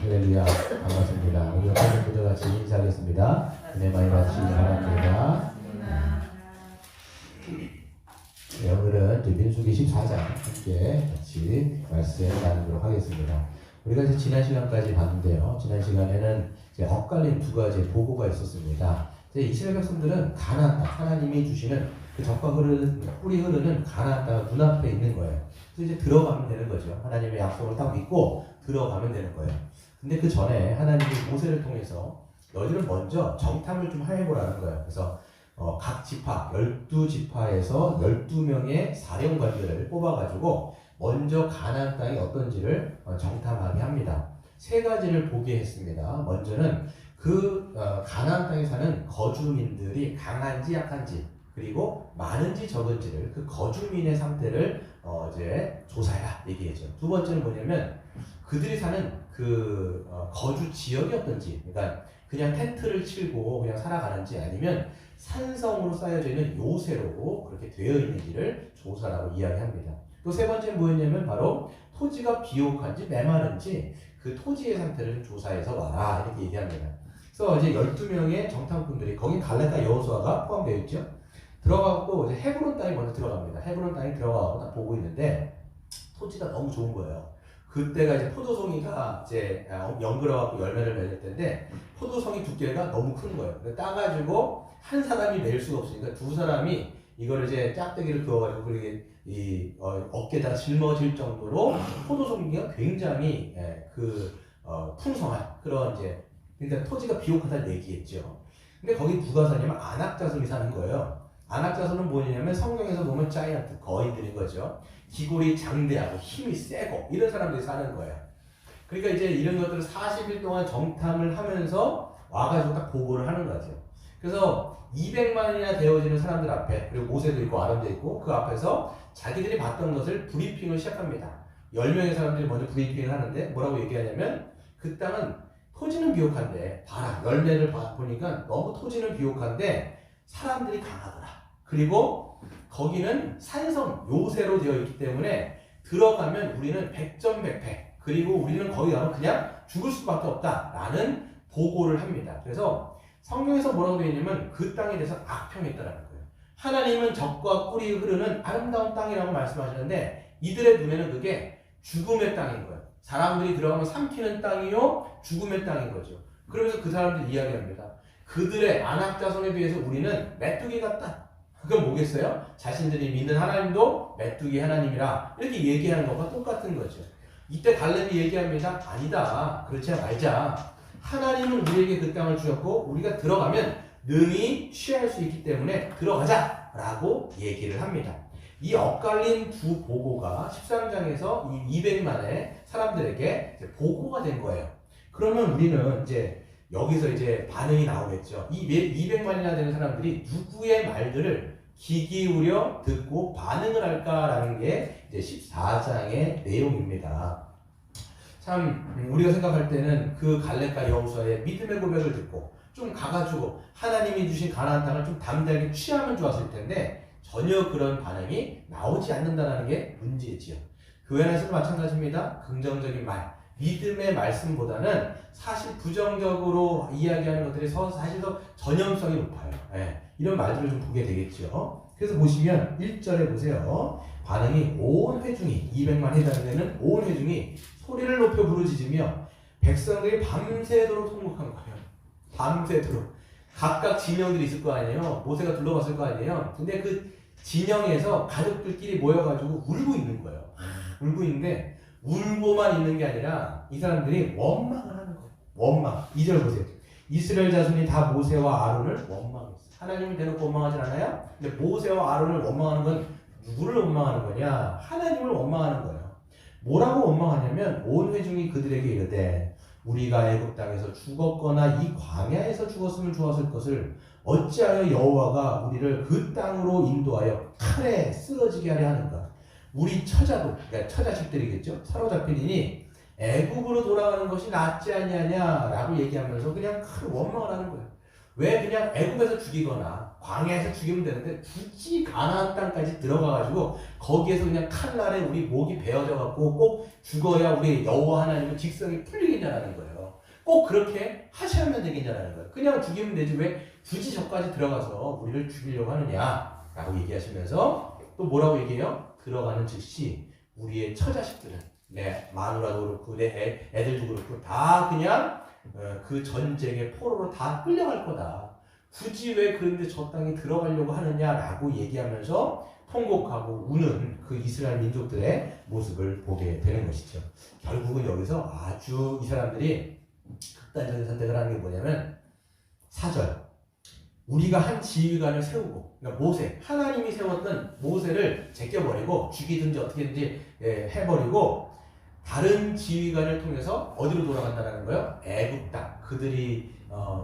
할렐루야. 반갑습니다. 우리 여러분들과 같이 인사하겠습니다. 은혜 많이 받으시기 바랍니다. 네, 오늘은 민수기 14장 함께 같이 말씀 나누도록 하겠습니다. 우리가 이제 지난 시간까지 봤는데요. 지난 시간에는 이제 엇갈린 두 가지 보고가 있었습니다. 이스라엘 백성들은 가나안 땅, 하나님이 주시는 그 젖과 꿀이 흐르는 가나안 땅 눈앞에 있는 거예요. 그래서 이제 들어가면 되는 거죠. 하나님의 약속을 딱 믿고 들어가면 되는 거예요. 근데 그 전에 하나님이 모세를 통해서 너희들은 먼저 정탐을 좀 해보라는 거예요. 그래서 각 지파, 12지파에서 12명의 사령관들을 뽑아가지고 먼저 가나안 땅이 어떤지를 정탐하게 합니다. 세 가지를 보게 했습니다. 먼저는 가나안 땅에 사는 거주민들이 강한지 약한지, 그리고 많은지 적은지를 그 거주민의 상태를 이제 조사해라 얘기했죠. 두 번째는 뭐냐면 그들이 사는 거주 지역이 어떤지, 그러니까 그냥 텐트를 치고 그냥 살아가는지 아니면 산성으로 쌓여져 있는 요새로 그렇게 되어 있는지를 조사라고 이야기합니다. 또 세 번째는 뭐였냐면 바로 토지가 비옥한지 메마른지 그 토지의 상태를 좀 조사해서 와라 이렇게 얘기합니다. 그래서 이제 12명의 정탐꾼들이, 거기 갈렙과 여호수아가 포함되어 있죠. 들어가고 이제 헤브론 땅에 먼저 들어갑니다. 헤브론 땅에 들어가고 딱 보고 있는데 토지가 너무 좋은 거예요. 그때가 이제 포도송이가 이제 연그러갖고 열매를 맺을 때인데 포도송이 두께가 너무 큰 거예요. 따가지고 한 사람이 낼 수가 없으니까 두 사람이 이걸 이제 짝대기를 그어가지고 그렇게 어깨에다가 짊어질 정도로 포도송이가 굉장히 풍성한 그런 이제, 그러니까 토지가 비옥하다는 얘기겠죠. 근데 거기 누가 사냐면 안악자손이 사는 거예요. 안악자손은 뭐냐면 성경에서 보면 자이언트, 거인들인 거죠. 기골이 장대하고 힘이 세고 이런 사람들이 사는 거예요. 그러니까 이제 이런 것들을 40일 동안 정탐을 하면서 와가지고 딱 보고를 하는 거죠. 그래서 200만이나 되어지는 사람들 앞에, 그리고 모세도 있고 아론도 있고 그 앞에서 자기들이 봤던 것을 브리핑을 시작합니다. 10명의 사람들이 먼저 브리핑을 하는데 뭐라고 얘기하냐면 그 땅은 토지는 비옥한데 봐라, 열매를 보니까 너무 토지는 비옥한데 사람들이 강하더라. 그리고 거기는 산성, 요새로 되어 있기 때문에 들어가면 우리는 100점 100패, 그리고 우리는 거기 가면 그냥 죽을 수밖에 없다라는 보고를 합니다. 그래서 성경에서 뭐라고 되어 있냐면 그 땅에 대해서 악평했다라는 거예요. 하나님은 젖과 꿀이 흐르는 아름다운 땅이라고 말씀하시는데 이들의 눈에는 그게 죽음의 땅인 거예요. 사람들이 들어가면 삼키는 땅이요 죽음의 땅인 거죠. 그러면서 그 사람들이 이야기합니다. 그들의 안악자손에 비해서 우리는 메뚜기 같다. 그건 뭐겠어요? 자신들이 믿는 하나님도 메뚜기 하나님이라 이렇게 얘기하는 것과 똑같은 거죠. 이때 갈렙이 얘기합니다. 아니다, 그렇지 말자. 하나님은 우리에게 그 땅을 주셨고 우리가 들어가면 능히 취할 수 있기 때문에 들어가자 라고 얘기를 합니다. 이 엇갈린 두 보고가 13장에서 이 200만의 사람들에게 보고가 된 거예요. 그러면 우리는 이제 여기서 이제 반응이 나오겠죠. 이 200만이나 되는 사람들이 누구의 말들을 귀 기울여 듣고 반응을 할까라는 게 이제 14장의 내용입니다. 참 우리가 생각할 때는 그 갈렙과 여호수아의 믿음의 고백을 듣고 좀 가가지고 하나님이 주신 가나안 땅을 좀 담대하게 취하면 좋았을 텐데 전혀 그런 반응이 나오지 않는다는 게 문제지요. 교회 안에서도 마찬가지입니다. 긍정적인 말, 믿음의 말씀보다는 사실 부정적으로 이야기하는 것들이 사실 더 전염성이 높아요. 이런 말들을 좀 보게 되겠죠. 그래서 보시면 1절에 보세요. 반응이 온 회중이, 200만 해당되는 온 회중이 소리를 높여 부르짖으며 백성들이 밤새도록 통곡한 거예요. 밤새도록. 각각 진영들이 있을 거 아니에요. 모세가 둘러봤을 거 아니에요. 근데 그 진영에서 가족들끼리 모여가지고 울고 있는 거예요. 울고 있는데 울고만 있는 게 아니라 이 사람들이 원망을 하는 거예요. 원망. 2절 보세요. 이스라엘 자손이 다 모세와 아론을 원망했어요. 하나님을 대놓고 원망하진 않아요? 근데 모세와 아론을 원망하는 건 누구를 원망하는 거냐? 하나님을 원망하는 거예요. 뭐라고 원망하냐면 온 회중이 그들에게 이르되 우리가 애굽 땅에서 죽었거나 이 광야에서 죽었으면 좋았을 것을 어찌하여 여호와가 우리를 그 땅으로 인도하여 칼에 쓰러지게 하려 하는가? 우리 처자도, 그러니까 처자식들이겠죠? 사로잡히니 애굽으로 돌아가는 것이 낫지 아니하냐라고 얘기하면서 그냥 큰 원망을 하는 거예요. 왜 그냥 애굽에서 죽이거나 광야에서 죽이면 되는데 굳이 가나안 땅까지 들어가가지고 거기에서 그냥 칼날에 우리 목이 베어져 갖고 꼭 죽어야 우리 여호와 하나님의 직성이 풀리겠냐라는 거예요. 꼭 그렇게 하셔야만 되겠냐라는 거예요. 그냥 죽이면 되지 왜 굳이 저까지 들어가서 우리를 죽이려고 하느냐라고 얘기하시면서 또 뭐라고 얘기해요? 들어가는 즉시 우리의 처자식들은 내 마누라도 그렇고 내 애들도 그렇고 다 그냥 그 전쟁의 포로로 다 끌려갈 거다. 굳이 왜 그런데 저 땅에 들어가려고 하느냐라고 얘기하면서 통곡하고 우는 그 이스라엘 민족들의 모습을 보게 되는 것이죠. 결국은 여기서 아주 이 사람들이 극단적인 선택을 하는 게 뭐냐면 4절 우리가 한 지휘관을 세우고 그러니까 모세 하나님이 세웠던 모세를 제껴버리고 죽이든지 어떻게든지 해버리고 다른 지휘관을 통해서 어디로 돌아간다는 거예요? 애굽 땅. 그들이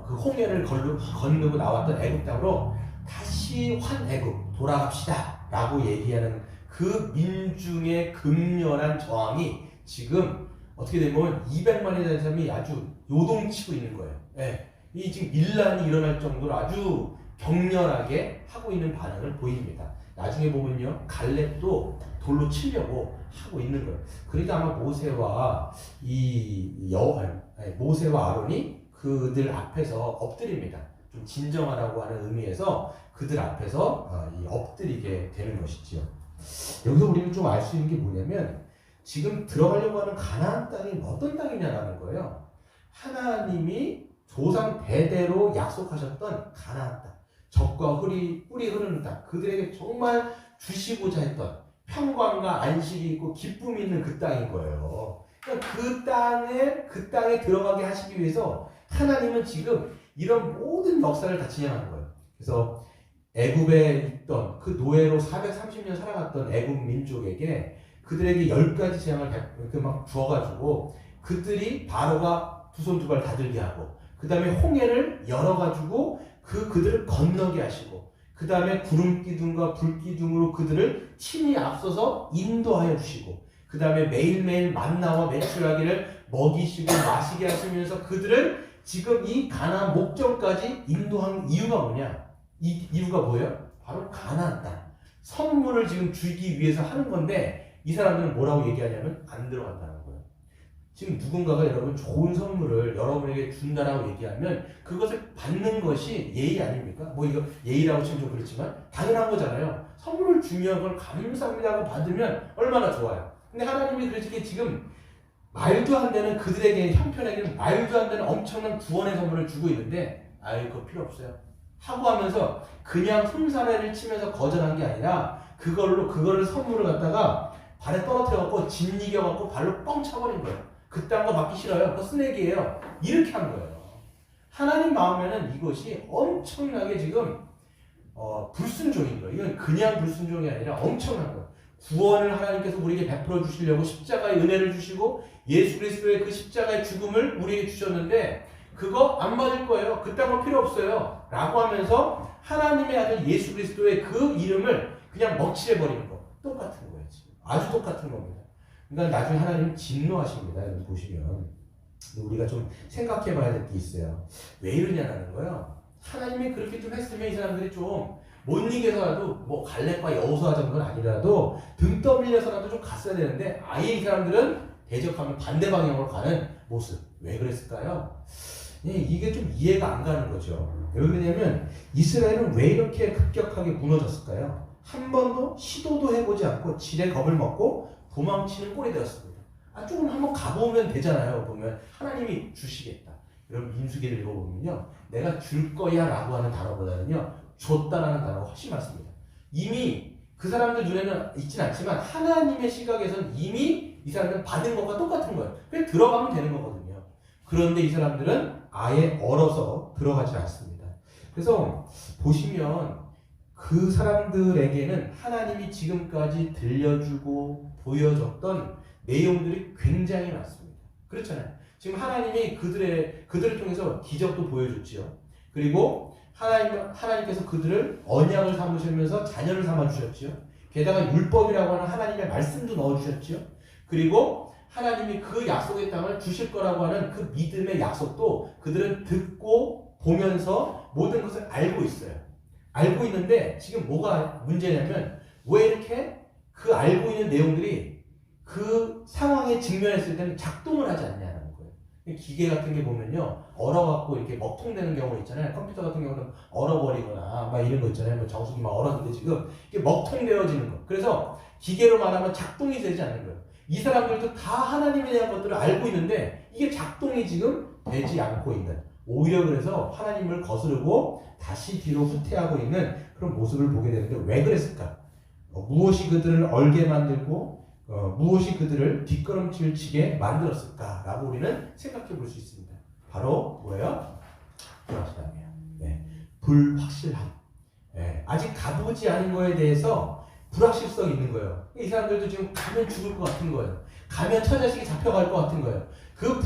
그 홍해를 건너고 나왔던 애굽 땅으로 다시 환애굽 돌아갑시다 라고 얘기하는 그 민중의 극렬한 저항이 지금 어떻게 되면 200만이 되는 사람이 아주 요동치고 있는 거예요. 예. 이 지금 밀란이 일어날 정도로 아주 격렬하게 하고 있는 반응을 보입니다. 나중에 보면요, 갈렙도 돌로 치려고 하고 있는 거예요. 그러니까 아마 모세와 모세와 아론이 그들 앞에서 엎드립니다. 좀 진정하라고 하는 의미에서 그들 앞에서 엎드리게 되는 것이지요. 여기서 우리는 좀 알 수 있는 게 뭐냐면 지금 들어가려고 하는 가나안 땅이 어떤 땅이냐라는 거예요. 하나님이 조상 대대로 약속하셨던 가나안 땅, 젖과 꿀이 흐르는 땅, 그들에게 정말 주시고자 했던 평강과 안식이 있고 기쁨이 있는 그 땅인 거예요. 그러니까 그 땅에 들어가게 하시기 위해서 하나님은 지금 이런 모든 역사를 다 진행하는 거예요. 그래서 애굽에 있던 그 노예로 430년 살아갔던 애굽 민족에게 그들에게 10가지 재앙을 막 주어가지고 그들이 바로가 두 손 두 발 다들게 하고 그 다음에 홍해를 열어가지고 그들을 건너게 하시고 그 다음에 구름 기둥과 불 기둥으로 그들을 친히 앞서서 인도하여 주시고 그 다음에 매일매일 만나와 메추라기를 먹이시고 마시게 하시면서 그들을 지금 이 가나안 목적까지 인도한 이유가 뭐냐? 이 이유가 뭐예요? 바로 가나안 땅 선물을 지금 주기 위해서 하는 건데 이 사람들은 뭐라고 얘기하냐면 안 들어간다는 거예요. 지금 누군가가 여러분 좋은 선물을 여러분에게 준다라고 얘기하면 그것을 받는 것이 예의 아닙니까? 뭐 이거 예의라고 치면 좀 그렇지만 당연한 거잖아요. 선물을 주면 그걸 감사합니다 하고 받으면 얼마나 좋아요. 근데 하나님이 그렇게 지금 말도 안 되는 그들에게 형편에게는 말도 안 되는 엄청난 구원의 선물을 주고 있는데 아이 그거 필요 없어요 하고 하면서 그냥 흠사래를 치면서 거절한 게 아니라 그거를 선물을 갖다가 발에 떨어뜨려갖고 짓이겨갖고 발로 뻥 차버린 거예요. 그딴 거 받기 싫어요. 그거 쓰레기예요. 이렇게 한 거예요. 하나님 마음에는 이것이 엄청나게 지금 불순종인 거예요. 이건 그냥 불순종이 아니라 엄청난 거예요. 구원을 하나님께서 우리에게 베풀어 주시려고 십자가의 은혜를 주시고 예수 그리스도의 그 십자가의 죽음을 우리에게 주셨는데 그거 안 받을 거예요. 그딴 거 필요 없어요. 라고 하면서 하나님의 아들 예수 그리스도의 그 이름을 그냥 먹칠해버리는 거. 똑같은 거예요. 지금. 아주 똑같은 겁니다. 그러니까 나중에 하나님 진노하십니다. 여기 보시면. 우리가 좀 생각해 봐야 될 게 있어요. 왜 이러냐라는 거예요. 하나님이 그렇게 좀 했으면 이 사람들이 좀 못 이겨서라도 뭐 갈렙과 여호수아 정도는 아니라도 등 떠밀려서라도 좀 갔어야 되는데 아예 이 사람들은 대적하면 반대 방향으로 가는 모습. 왜 그랬을까요? 이게 좀 이해가 안 가는 거죠. 왜 그러냐면 이스라엘은 왜 이렇게 급격하게 무너졌을까요? 한 번도 시도도 해보지 않고 지레 겁을 먹고 도망치는 꼴이 되었습니다. 조금 한번 가보면 되잖아요. 보면 하나님이 주시겠다. 여러분 민수기를 읽어보면요. 내가 줄 거야 라고 하는 단어보다는요. 줬다라는 단어가 훨씬 많습니다. 이미 그 사람들 눈에는 있진 않지만 하나님의 시각에서는 이미 이 사람들은 받은 것과 똑같은 거예요. 그냥 들어가면 되는 거거든요. 그런데 이 사람들은 아예 얼어서 들어가지 않습니다. 그래서 보시면 그 사람들에게는 하나님이 지금까지 들려주고 보여줬던 내용들이 굉장히 많습니다. 그렇잖아요. 지금 하나님이 그들을 통해서 기적도 보여줬지요. 그리고 하나님께서 그들을 언약을 삼으시면서 자녀를 삼아주셨지요. 게다가 율법이라고 하는 하나님의 말씀도 넣어주셨지요. 그리고 하나님이 그 약속의 땅을 주실 거라고 하는 그 믿음의 약속도 그들은 듣고 보면서 모든 것을 알고 있어요. 알고 있는데 지금 뭐가 문제냐면 왜 이렇게 그 알고 있는 내용들이 그 상황에 직면했을 때는 작동을 하지 않냐는 거예요. 기계 같은 게 보면요, 얼어갖고 이렇게 먹통되는 경우 있잖아요. 컴퓨터 같은 경우는 얼어버리거나 막 이런 거 있잖아요. 뭐 정수기 막 얼었는데 지금 이게 먹통되어지는 거. 그래서 기계로 말하면 작동이 되지 않는 거예요. 이 사람들도 다 하나님에 대한 것들을 알고 있는데 이게 작동이 지금 되지 않고 있는, 오히려 그래서 하나님을 거스르고 다시 뒤로 후퇴하고 있는 그런 모습을 보게 되는데 왜 그랬을까? 무엇이 그들을 얼게 만들고 무엇이 그들을 뒷걸음질 치게 만들었을까라고 우리는 생각해 볼 수 있습니다. 바로 뭐예요? 불확실함이에요. 네. 불확실함. 네. 아직 가보지 않은 거에 대해서 불확실성이 있는 거예요. 이 사람들도 지금 가면 죽을 것 같은 거예요. 가면 처자식이 잡혀갈 것 같은 거예요. 그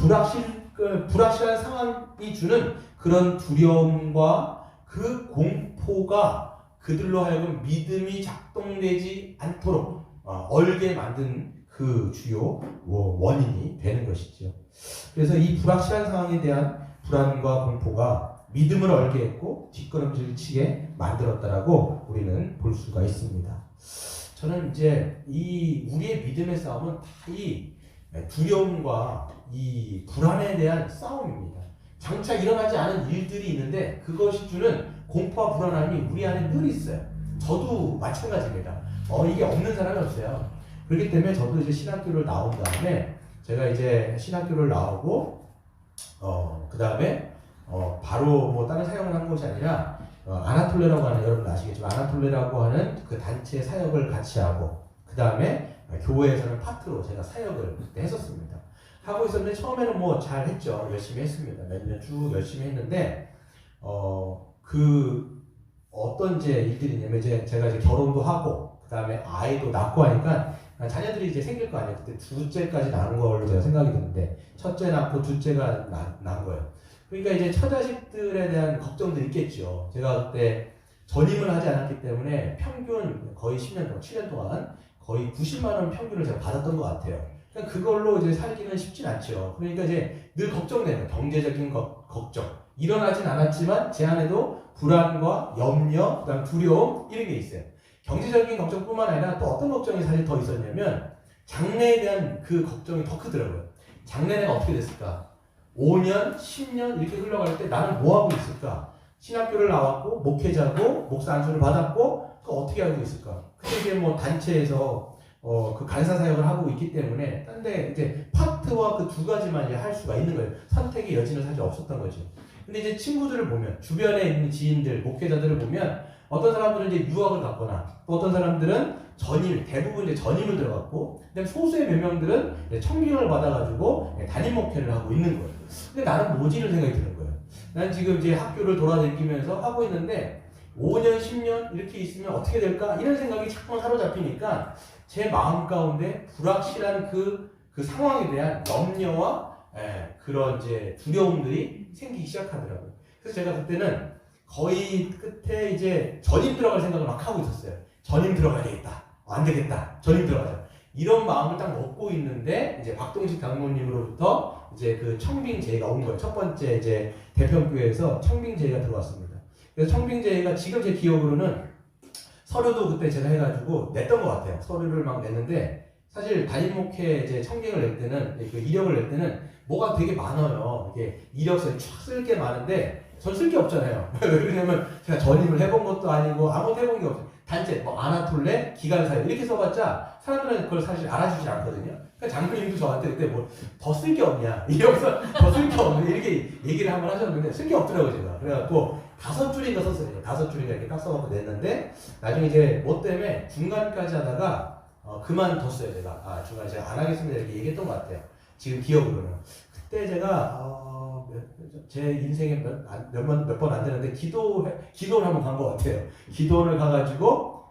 불확실한 상황이 주는 그런 두려움과 그 공포가 그들로 하여금 믿음이 작동되지 않도록 얼게 만든 그 주요 원인이 되는 것이죠. 그래서 이 불확실한 상황에 대한 불안과 공포가 믿음을 얼게 했고 뒷걸음질 치게 만들었다라고 우리는 볼 수가 있습니다. 저는 이제 이 우리의 믿음의 싸움은 다 이 두려움과 이 불안에 대한 싸움입니다. 장차 일어나지 않은 일들이 있는데 그것이 주는 공포와 불안함이 우리 안에 늘 있어요. 저도 마찬가지입니다. 이게 없는 사람이 없어요. 그렇기 때문에 저도 이제 신학교를 나온 다음에 제가 이제 신학교를 나오고 그 다음에 바로 뭐 다른 사역을 한 것이 아니라 아나톨레라고 하는, 여러분 아시겠지만 아나톨레라고 하는 그 단체 사역을 같이 하고 그 다음에 교회에서는 파트로 제가 사역을 그때 했었습니다. 하고 있었는데 처음에는 뭐 잘 했죠. 열심히 했습니다. 몇 년 쭉 열심히 했는데 그 어떤 이제 일들이 있냐면 제가 이제 결혼도 하고 그 다음에 아이도 낳고 하니까 자녀들이 이제 생길 거 아니에요. 그때 둘째까지 낳은 걸로 제가 생각이 드는데 첫째 낳고 둘째가 낳은 거예요. 그러니까 이제 처자식들에 대한 걱정도 있겠죠. 제가 그때 전임을 하지 않았기 때문에 평균 거의 10년 동안, 7년 동안 거의 90만 원 평균을 제가 받았던 것 같아요. 그러니까 그걸로 이제 살기는 쉽진 않죠. 그러니까 이제 늘 걱정되는 경제적인 걱정. 일어나진 않았지만 제 안에도 불안과 염려, 그다음 두려움 이런 게 있어요. 경제적인 걱정뿐만 아니라 또 어떤 걱정이 사실 더 있었냐면 장래에 대한 그 걱정이 더 크더라고요. 장래가 어떻게 됐을까? 5년, 10년 이렇게 흘러갈 때 나는 뭐 하고 있을까? 신학교를 나왔고 목회자고 목사 안수를 받았고 그 어떻게 하고 있을까? 근데 이제 뭐 단체에서 그 간사 사역을 하고 있기 때문에 근데 이제 파트와 그 두 가지만 이제 할 수가 있는 거예요. 선택의 여지는 사실 없었던 거죠. 근데 이제 친구들을 보면 주변에 있는 지인들, 목회자들을 보면 어떤 사람들은 이제 유학을 갔거나 또 어떤 사람들은 대부분 이제 전임을 들어갔고 그다음에 소수의 몇 명들은 청빙을 받아가지고 담임 목회를 하고 있는 거예요. 근데 나는 뭐지? 이런 생각이 드는 거예요. 난 지금 이제 학교를 돌아다니면서 하고 있는데 5년, 10년 이렇게 있으면 어떻게 될까? 이런 생각이 자꾸 사로잡히니까 제 마음 가운데 불확실한 그 상황에 대한 염려와 그런 이제 두려움들이 생기기 시작하더라고요. 그래서 제가 그때는 거의 끝에 이제 전임 들어갈 생각을 막 하고 있었어요. 전임 들어가야 되겠다. 안 되겠다. 전임 들어가자. 이런 마음을 딱 먹고 있는데 이제 박동식 장로님으로부터 이제 그 청빙 제의가 온 거예요. 첫 번째 이제 대평교회에서 청빙 제의가 들어왔습니다. 그래서 청빙 제의가 지금 제 기억으로는 서류도 그때 제가 해가지고 냈던 것 같아요. 서류를 막 냈는데 사실 담임 목회 이제 청빙을 낼 때는 그 이력을 낼 때는 뭐가 되게 많아요. 이게 이력서에 쫙 쓸 게 많은데 전 쓸 게 없잖아요. 왜냐면 제가 전임을 해본 것도 아니고 아무것도 해본 게 없어요. 단체, 뭐 아나톨레, 기간사역 이렇게 써봤자 사람들은 그걸 사실 알아주지 않거든요. 그러니까 장로님도 저한테 그때 뭐 더 쓸 게 없냐 이러면서 더 쓸 게 없냐 이렇게 얘기를 한번 하셨는데 쓸 게 없더라고요 제가. 그래갖고 5줄인가 썼어요. 5줄인가 이렇게 딱 써갖고 냈는데 나중에 이제 뭐 때문에 중간까지 하다가 그만뒀어요 제가. 중간에 제가 안 하겠습니다 이렇게 얘기했던 것 같아요. 지금 기억으로는. 그때 제가 제 인생에 몇 번 안 되는데 기도를 한번 간 것 같아요. 기도를 가가지고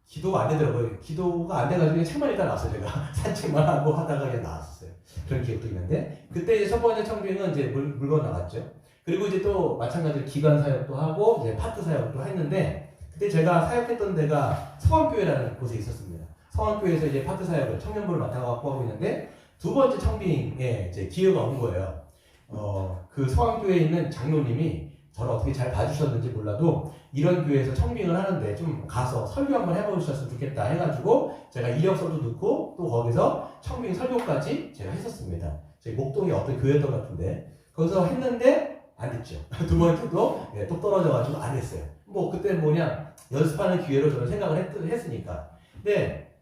기도가 안 되더라고요. 기도가 안 돼가지고 책만 일단 나왔어요. 제가 산책만 하고 하다가 그냥 나왔어요. 그런 기억도 있는데 그때 이제 첫 번째 청빙은 이제 물건 나갔죠. 그리고 이제 또 마찬가지로 기관 사역도 하고 이제 파트 사역도 했는데 그때 제가 사역했던 데가 성황교회라는 곳에 있었습니다. 성황교회에서 이제 파트 사역을 청년부를 맡아갖고 하고 있는데 두 번째 청빙에 이제 기회가 온 거예요. 그 성황교회에 있는 장로님이 저를 어떻게 잘 봐주셨는지 몰라도 이런 교회에서 청빙을 하는데 좀 가서 설교 한번 해보셨으면 좋겠다 해가지고 제가 이력서도 넣고 또 거기서 청빙 설교까지 제가 했었습니다. 저희 목동에 어떤 교회였던 것 같은데 거기서 했는데 안 됐죠. 두 번째도 또 떨어져가지고 안 했어요. 뭐 그때 뭐냐 연습하는 기회로 저는 생각을 했으니까. 근데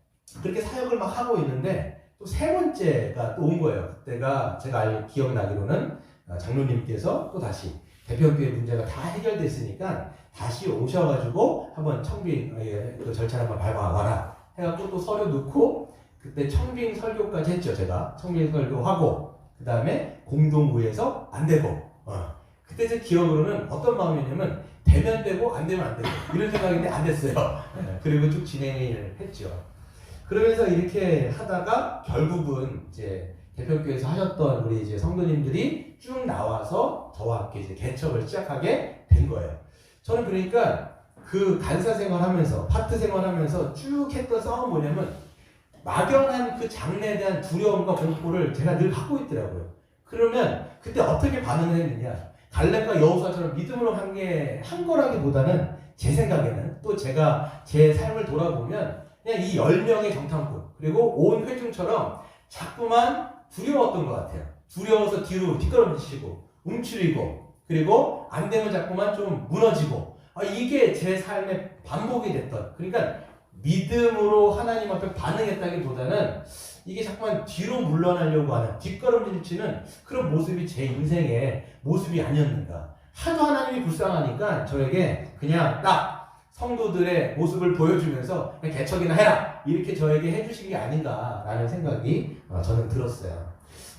그렇게 사역을 막 하고 있는데 또 세 번째가 또 온 거예요. 그때가 제가 기억나기로는 장로님께서 또 다시 대표교회 문제가 다 해결됐으니까 다시 오셔가지고 한번 청빙 그 절차를 한번 밟아와라 해갖고 또 서류 넣고 그때 청빙 설교까지 했죠. 제가 청빙 설교하고 그 다음에 공동구에서 안 되고 그때 제 기억으로는 어떤 마음이냐면 되면 되고 안 되면 안 되고 이런 생각인데 안 됐어요. 그리고 쭉 진행을 했죠. 그러면서 이렇게 하다가 결국은 이제 대표교회에서 하셨던 우리 이제 성도님들이 쭉 나와서 저와 함께 이제 개척을 시작하게 된 거예요. 저는 그러니까 그 간사 생활하면서 파트 생활하면서 쭉 했던 싸움은 뭐냐면 막연한 그 장래에 대한 두려움과 공포를 제가 늘 갖고 있더라고요. 그러면 그때 어떻게 반응을 했느냐? 갈렙과 여호수아처럼 믿음으로 한 거라기보다는 제 생각에는 또 제가 제 삶을 돌아보면 그냥 이 10명의 정탐꾼 그리고 온 회중처럼 자꾸만 두려웠던 것 같아요. 두려워서 뒤로 뒷걸음치고 움츠리고 그리고 안 되면 자꾸만 좀 무너지고 이게 제 삶의 반복이 됐던 그러니까 믿음으로 하나님 앞에 반응했다기보다는 이게 자꾸만 뒤로 물러나려고 하는 뒷걸음질치는 그런 모습이 제 인생의 모습이 아니었는가. 하도 하나님이 불쌍하니까 저에게 그냥 딱 성도들의 모습을 보여주면서 그냥 개척이나 해라 이렇게 저에게 해주신 게 아닌가라는 생각이 저는 들었어요.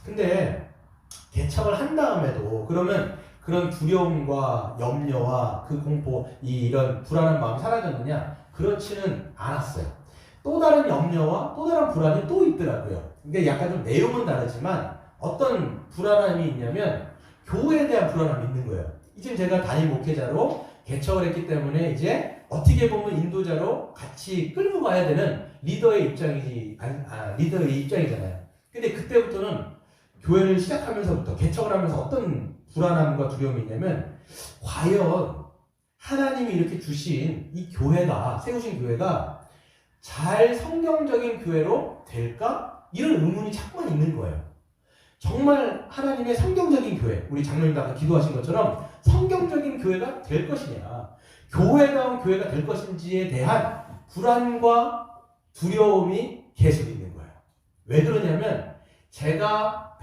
근데 개척을 한 다음에도 그러면 그런 두려움과 염려와 그 공포 이런 불안한 마음이 사라졌느냐? 그렇지는 않았어요. 또 다른 염려와 또 다른 불안이 또 있더라고요. 이게 약간 좀 내용은 다르지만 어떤 불안함이 있냐면 교회에 대한 불안함이 있는 거예요. 이제 제가 담임 목회자로 개척을 했기 때문에 이제 어떻게 보면 인도자로 같이 끌고 가야 되는 리더의 입장이잖아요. 근데 그때부터는 교회를 시작하면서부터 개척을 하면서 어떤 불안함과 두려움이 있냐면 과연 하나님이 이렇게 주신 이 교회가 세우신 교회가 잘 성경적인 교회로 될까? 이런 의문이 자꾸만 있는 거예요. 정말 하나님의 성경적인 교회, 우리 장로님도 아까 기도하신 것처럼 성경적인 교회가 될 것이냐, 교회다운 교회가 될 것인지에 대한 불안과 두려움이 계속 있는 거예요. 왜 그러냐면 제가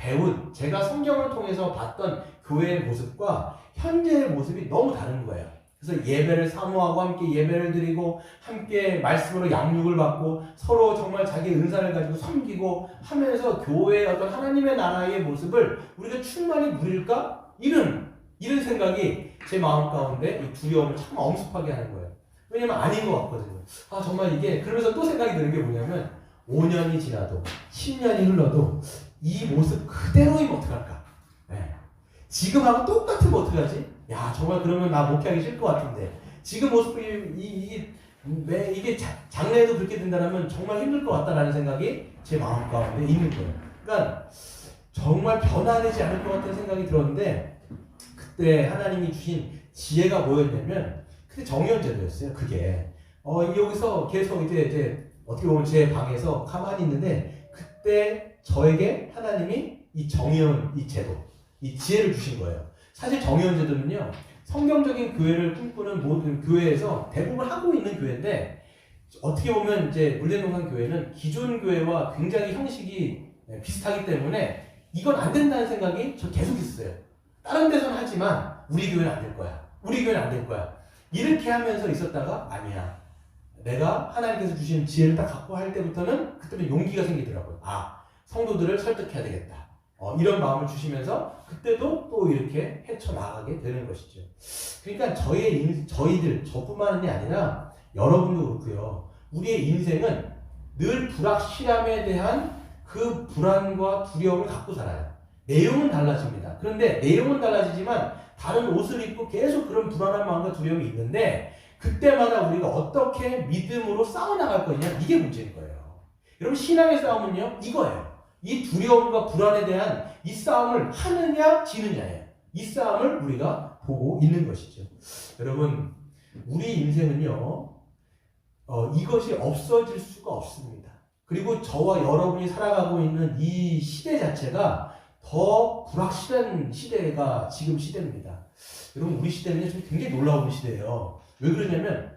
성경을 통해서 봤던 교회의 모습과 현재의 모습이 너무 다른 거예요. 그래서 예배를 사모하고 함께 예배를 드리고 함께 말씀으로 양육을 받고 서로 정말 자기의 은사를 가지고 섬기고 하면서 교회의 어떤 하나님의 나라의 모습을 우리가 충만히 누릴까? 이런 생각이 제 마음 가운데 이 두려움을 참 엄습하게 하는 거예요. 왜냐면 아닌 것 같거든요. 정말 이게 그러면서 또 생각이 드는 게 뭐냐면 5년이 지나도 10년이 흘러도 이 모습 그대로이면 어떡할까? 네. 지금하고 똑같으면 어떡하지? 정말 그러면 나 목회하기 싫을 것 같은데 지금 모습이 이게 장래에도 그렇게 된다면 정말 힘들 것 같다라는 생각이 제 마음 가운데 있는 거예요. 그러니까 정말 변화되지 않을 것 같다는 생각이 들었는데 그때 하나님이 주신 지혜가 뭐였냐면 그때 정의연제도였어요. 그게 여기서 계속 이제 어떻게 보면 제 방에서 가만히 있는데 그때 저에게 하나님이 이 정의연 이 제도 이 지혜를 주신 거예요. 사실 정의연제도는요 성경적인 교회를 꿈꾸는 모든 교회에서 대부분 하고 있는 교회인데 어떻게 보면 이제 물레동산 교회는 기존 교회와 굉장히 형식이 비슷하기 때문에 이건 안 된다는 생각이 저 계속 있어요. 다른 데서는 하지만 우리 교회는 안 될 거야. 우리 교회는 안 될 거야. 이렇게 하면서 있었다가 아니야. 내가 하나님께서 주신 지혜를 딱 갖고 할 때부터는 그때는 용기가 생기더라고요. 성도들을 설득해야 되겠다. 이런 마음을 주시면서 그때도 또 이렇게 헤쳐나가게 되는 것이죠. 그러니까 저희들, 저뿐만이 아니라 여러분도 그렇고요. 우리의 인생은 늘 불확실함에 대한 그 불안과 두려움을 갖고 살아요. 내용은 달라집니다. 그런데 내용은 달라지지만 다른 옷을 입고 계속 그런 불안한 마음과 두려움이 있는데 그때마다 우리가 어떻게 믿음으로 싸워나갈 거냐 이게 문제인 거예요. 여러분 신앙의 싸움은요 이거예요. 이 두려움과 불안에 대한 이 싸움을 하느냐 지느냐예요. 이 싸움을 우리가 보고 있는 것이죠. 여러분, 우리 인생은요, 이것이 없어질 수가 없습니다. 그리고 저와 여러분이 살아가고 있는 이 시대 자체가 더 불확실한 시대가 지금 시대입니다. 여러분, 우리 시대는 좀 굉장히 놀라운 시대예요. 왜 그러냐면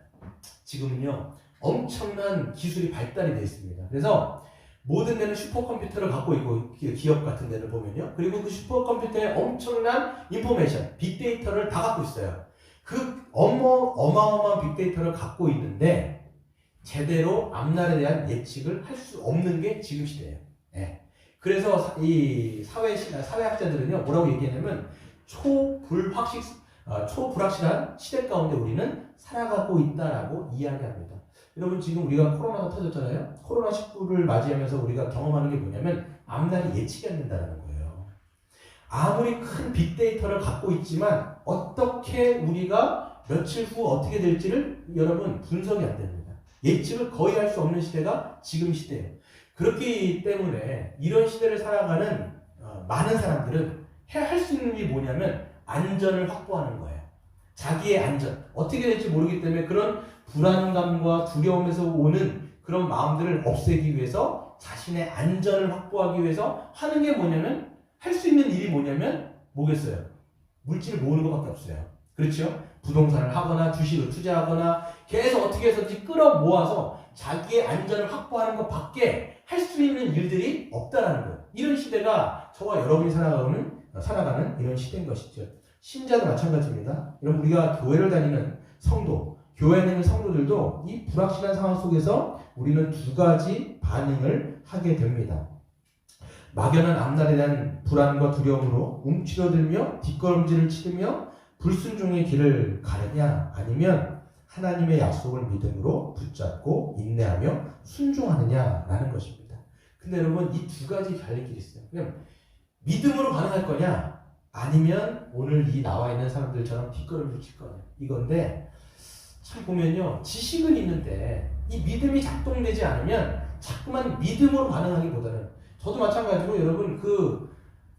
지금은요, 엄청난 기술이 발달이 되어 있습니다. 그래서 모든 데는 슈퍼컴퓨터를 갖고 있고, 기업 같은 데를 보면요. 그리고 그 슈퍼컴퓨터에 엄청난 인포메이션, 빅데이터를 다 갖고 있어요. 그 어마어마한 빅데이터를 갖고 있는데 제대로 앞날에 대한 예측을 할 수 없는 게 지금 시대예요. 네. 그래서 이 사회학자들은요, 뭐라고 얘기하냐면 초불확실한 시대 가운데 우리는 살아가고 있다라고 이야기합니다. 여러분, 지금 우리가 코로나가 터졌잖아요. 코로나19를 맞이하면서 우리가 경험하는 게 뭐냐면 앞날이 예측이 안 된다는 거예요. 아무리 큰 빅데이터를 갖고 있지만 어떻게 우리가 며칠 후 어떻게 될지를 여러분 분석이 안 됩니다. 예측을 거의 할 수 없는 시대가 지금 시대예요. 그렇기 때문에 이런 시대를 살아가는 많은 사람들은 할 수 있는 일이 뭐냐면 안전을 확보하는 거예요. 자기의 안전. 어떻게 될지 모르기 때문에 그런 불안감과 두려움에서 오는 그런 마음들을 없애기 위해서 자신의 안전을 확보하기 위해서 하는 게 뭐냐면 할 수 있는 일이 뭐겠어요? 물질을 모으는 것밖에 없어요. 그렇죠? 부동산을 하거나 주식을 투자하거나 계속 어떻게 해서든지 끌어모아서 자기의 안전을 확보하는 것밖에 할 수 있는 일들이 없다라는 거예요. 이런 시대가 저와 여러분이 살아가는 이런 시대인 것이죠. 신자도 마찬가지입니다. 여러분, 우리가 교회를 다니는 성도, 교회에 있는 성도들도 이 불확실한 상황 속에서 우리는 두 가지 반응을 하게 됩니다. 막연한 앞날에 대한 불안과 두려움으로 움츠러들며 뒷걸음질을 치르며 불순종의 길을 가느냐, 아니면 하나님의 약속을 믿음으로 붙잡고 인내하며 순종하느냐라는 것입니다. 근데 여러분, 이 두 가지 갈릴 길이 있어요. 그냥 믿음으로 반응할 거냐, 아니면 오늘 이 나와 있는 사람들처럼 뒷걸음질 칠 거냐, 이건데 참 보면요, 지식은 있는데 이 믿음이 작동되지 않으면 자꾸만 믿음으로 반응하기보다는, 저도 마찬가지로 여러분,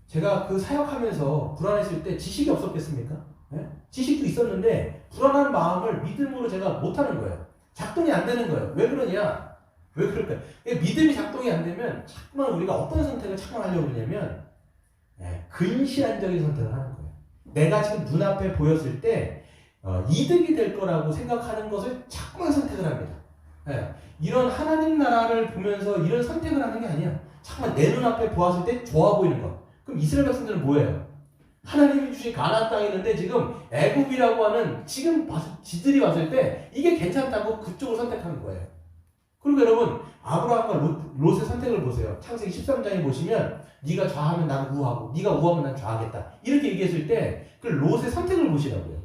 제가 사역하면서 불안했을 때 지식이 없었겠습니까? 네? 지식도 있었는데 불안한 마음을 믿음으로 제가 못하는 거예요. 작동이 안 되는 거예요. 왜 그러냐? 왜 그럴까요? 믿음이 작동이 안 되면 자꾸만 우리가 어떤 선택을 자꾸만 하려고 그러냐면 근시안적인 선택을 하는 거예요. 내가 지금 눈앞에 보였을 때 이득이 될 거라고 생각하는 것을 자꾸만 선택을 합니다. 네. 이런 하나님 나라를 보면서 이런 선택을 하는 게 아니야. 자꾸만 내 눈앞에 보았을 때 좋아 보이는 거. 그럼 이스라엘 백성들은 뭐예요? 하나님이 주신 가나안 땅이 있는데 지금 애굽이라고 하는 지들이 봤을 때 이게 괜찮다고 그쪽을 선택하는 거예요. 그리고 여러분, 아브라함과 롯의 선택을 보세요. 창세기 13장에 보시면 네가 좌하면 나는 우하고 네가 우하면 난 좌하겠다, 이렇게 얘기했을 때 그 롯의 선택을 보시라고요.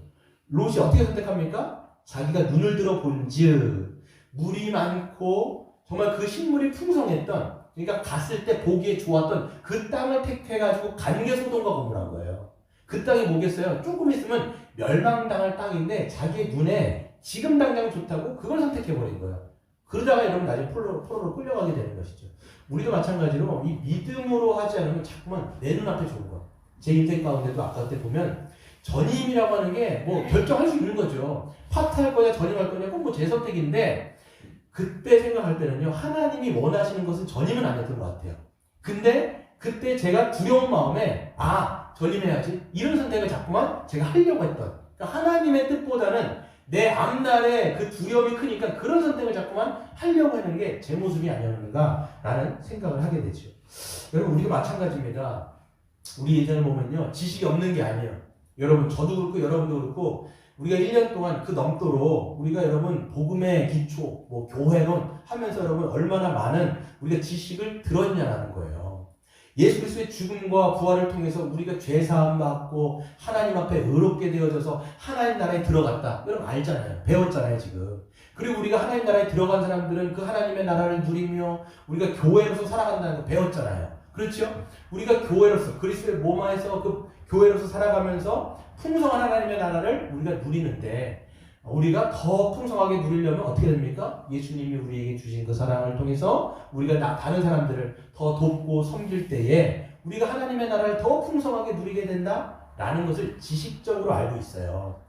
롯이 어떻게 선택합니까? 자기가 눈을 들어 본즉 물이 많고 정말 그 식물이 풍성했던, 그러니까 갔을 때 보기에 좋았던 그 땅을 택해가지고 간계 소돔과 고모란 거예요. 그 땅이 뭐겠어요? 조금 있으면 멸망당할 땅인데 자기의 눈에 지금 당장 좋다고 그걸 선택해버린 거예요. 그러다가 여러분 나중에 포로로 끌려가게 되는 것이죠. 우리도 마찬가지로 이 믿음으로 하지 않으면 자꾸만 내 눈앞에 좋은 거. 제 인생 가운데도 아까 그때 보면 전임이라고 하는 게 뭐 결정할 수 있는 거죠. 파트할 거냐 전임할 거냐 그건 뭐 제 선택인데, 그때 생각할 때는요, 하나님이 원하시는 것은 전임은 아니었던 것 같아요. 근데 그때 제가 두려운 마음에 전임해야지, 이런 선택을 자꾸만 제가 하려고 했던, 그러니까 하나님의 뜻보다는 내 앞날에 그 두려움이 크니까 그런 선택을 자꾸만 하려고 하는 게 제 모습이 아니었는가라는 생각을 하게 되죠. 여러분, 우리가 마찬가지입니다. 우리 예전에 보면요, 지식이 없는 게 아니에요. 여러분, 저도 그렇고 여러분도 그렇고 우리가 1년 동안 그 넘도록 우리가 여러분 복음의 기초, 교회론 하면서 여러분 얼마나 많은 우리가 지식을 들었냐라는 거예요. 예수 그리스도의 죽음과 부활을 통해서 우리가 죄사함 받고 하나님 앞에 의롭게 되어져서 하나님 나라에 들어갔다. 여러분 알잖아요. 배웠잖아요, 지금. 그리고 우리가 하나님 나라에 들어간 사람들은 그 하나님의 나라를 누리며 우리가 교회로서 살아간다는 거 배웠잖아요. 그렇죠? 우리가 교회로서 그리스도의 몸 안에서 그 교회로서 살아가면서 풍성한 하나님의 나라를 우리가 누리는데, 우리가 더 풍성하게 누리려면 어떻게 됩니까? 예수님이 우리에게 주신 그 사랑을 통해서 우리가 다른 사람들을 더 돕고 섬길 때에 우리가 하나님의 나라를 더 풍성하게 누리게 된다? 라는 것을 지식적으로 알고 있어요.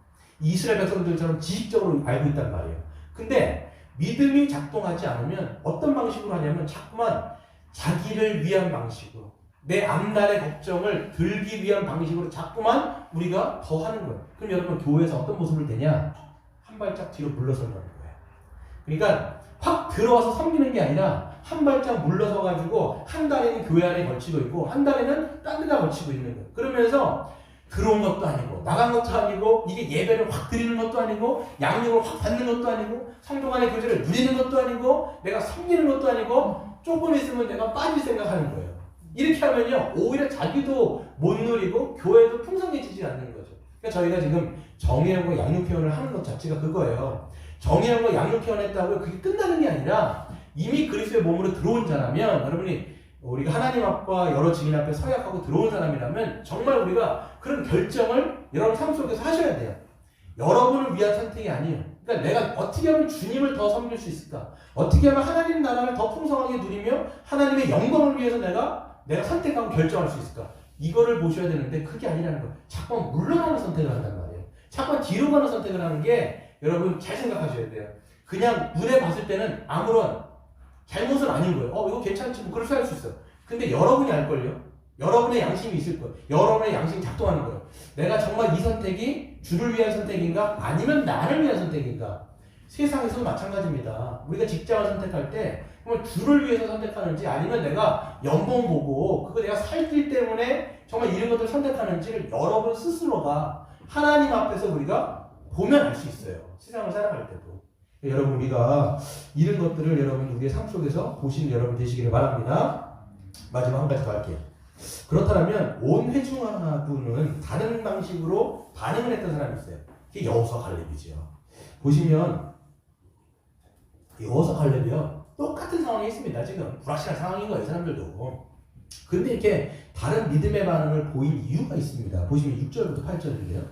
이스라엘 백성들처럼 지식적으로 알고 있단 말이에요. 근데 믿음이 작동하지 않으면 어떤 방식으로 하냐면 자꾸만 자기를 위한 방식으로 내 앞날의 걱정을 들기 위한 방식으로 자꾸만 우리가 더 하는 거예요. 그럼 여러분 교회에서 어떤 모습을 되냐? 한 발짝 뒤로 물러서는 거예요. 그러니까 확 들어와서 섬기는 게 아니라 한 발짝 물러서 가지고 한 달에는 교회 안에 걸치고 있고 한 달에는 딴 데다 걸치고 있는 거예요. 그러면서 들어온 것도 아니고 나간 것도 아니고 이게 예배를 확 드리는 것도 아니고 양육을 확 받는 것도 아니고 성도 간의 교제를 누리는 것도 아니고 내가 섬기는 것도 아니고 조금 있으면 내가 빠질 생각하는 거예요. 이렇게 하면요 오히려 자기도 못 누리고 교회도 풍성해지지 않는 거죠. 그러니까 저희가 지금 정예원과 양육회원을 하는 것 자체가 그거예요. 정예원과 양육회원 했다고 그게 끝나는 게 아니라 이미 그리스도의 몸으로 들어온 자라면 여러분이 우리가 하나님 앞과 여러 증인 앞에 서약하고 들어온 사람이라면 정말 우리가 그런 결정을 여러분 삶 속에서 하셔야 돼요. 여러분을 위한 선택이 아니에요. 그러니까 내가 어떻게 하면 주님을 더 섬길 수 있을까? 어떻게 하면 하나님 나라를 더 풍성하게 누리며 하나님의 영광을 위해서 내가 선택하고 결정할 수 있을까? 이거를 보셔야 되는데 그게 아니라는 거예요. 자꾸 물러나는 선택을 한단 말이에요. 자꾸 뒤로 가는 선택을 하는 게 여러분 잘 생각하셔야 돼요. 그냥 눈에 봤을 때는 아무런 잘못은 아닌 거예요. 이거 괜찮지, 뭐 그렇게 할 수 있어. 근데 여러분이 알걸요? 여러분의 양심이 있을 거예요. 여러분의 양심이 작동하는 거예요. 내가 정말 이 선택이 주를 위한 선택인가? 아니면 나를 위한 선택인가? 세상에서도 마찬가지입니다. 우리가 직장을 선택할 때 정말 주를 위해서 선택하는지 아니면 내가 연봉 보고 그거 내가 살길 때문에 정말 이런 것들을 선택하는지를 여러분 스스로가 하나님 앞에서 우리가 보면 알 수 있어요. 세상을 살아갈 때도. 여러분 우리가 이런 것들을 여러분 우리의 삶 속에서 보시는 여러분 되시기를 바랍니다. 마지막 한 가지 더 할게요. 그렇다면 온 회중하분은 다른 방식으로 반응을 했던 사람이 있어요. 그게 여호수아 갈렙이죠. 보시면 여호수아 갈렙이요 똑같은 상황이 있습니다. 지금 불확실한 상황인 거예요. 사람들도. 근데 이렇게 다른 믿음의 반응을 보인 이유가 있습니다. 보시면 6절부터 8절인데요.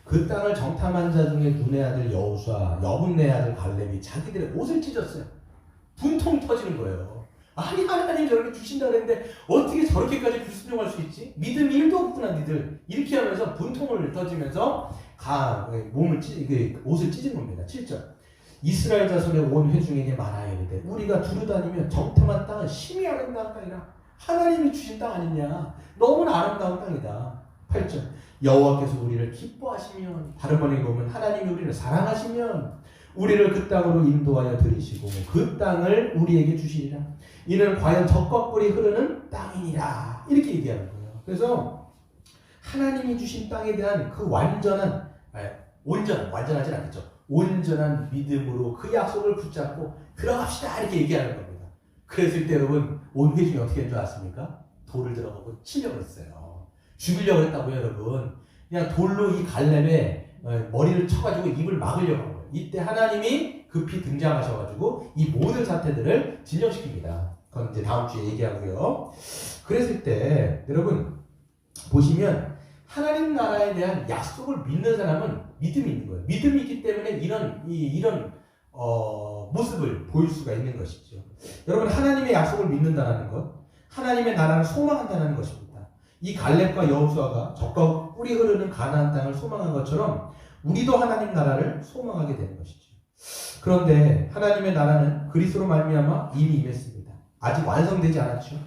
그 땅을 정탐한 자 중에 눈의 아들 여호수아, 여분네 아들 갈렙이 자기들의 옷을 찢었어요. 분통 터지는 거예요. 아니 하나님 저렇게 주신다 그랬는데 어떻게 저렇게까지 불순종할 수 있지? 믿음이 1도 없구나 니들. 이렇게 하면서 분통을 터지면서 옷을 찢은 겁니다. 7절. 이스라엘 자손의 온 회중에게 말하여 이르되 우리가 두루다니며 정탐한 땅은 심히 아름다운 땅이라 하나님이 주신 땅 아니냐. 너무나 아름다운 땅이다. 8절. 여호와께서 우리를 기뻐하시면 다른 번역에 보면 하나님이 우리를 사랑하시면 우리를 그 땅으로 인도하여 들이시고 그 땅을 우리에게 주시리라. 이는 과연 젖과 꿀이 흐르는 땅이니라. 이렇게 얘기하는 거예요. 그래서 하나님이 주신 땅에 대한 그 완전하진 않겠죠. 온전한 믿음으로 그 약속을 붙잡고 들어갑시다 이렇게 얘기하는 겁니다. 그랬을 때 여러분 온 회중이 어떻게 된 줄 아십니까? 돌을 들어가고 치려고 했어요. 죽이려고 했다고요, 여러분. 그냥 돌로 이 갈렙의 머리를 쳐가지고 입을 막으려고 한 거예요. 이때 하나님이 급히 등장하셔가지고 이 모든 사태들을 진정시킵니다. 그건 이제 다음 주에 얘기하고요. 그랬을 때 여러분 보시면 하나님 나라에 대한 약속을 믿는 사람은 믿음이 있는 거예요. 믿음이 있기 때문에 이런 모습을 보일 수가 있는 것이죠. 여러분 하나님의 약속을 믿는다는 것, 하나님의 나라를 소망한다는 것입니다. 이 갈렙과 여호수아가 젖과 꿀이 흐르는 가나안 땅을 소망한 것처럼 우리도 하나님 나라를 소망하게 되는 것이죠. 그런데 하나님의 나라는 그리스도로 말미암아 이미 임했습니다. 아직 완성되지 않았죠.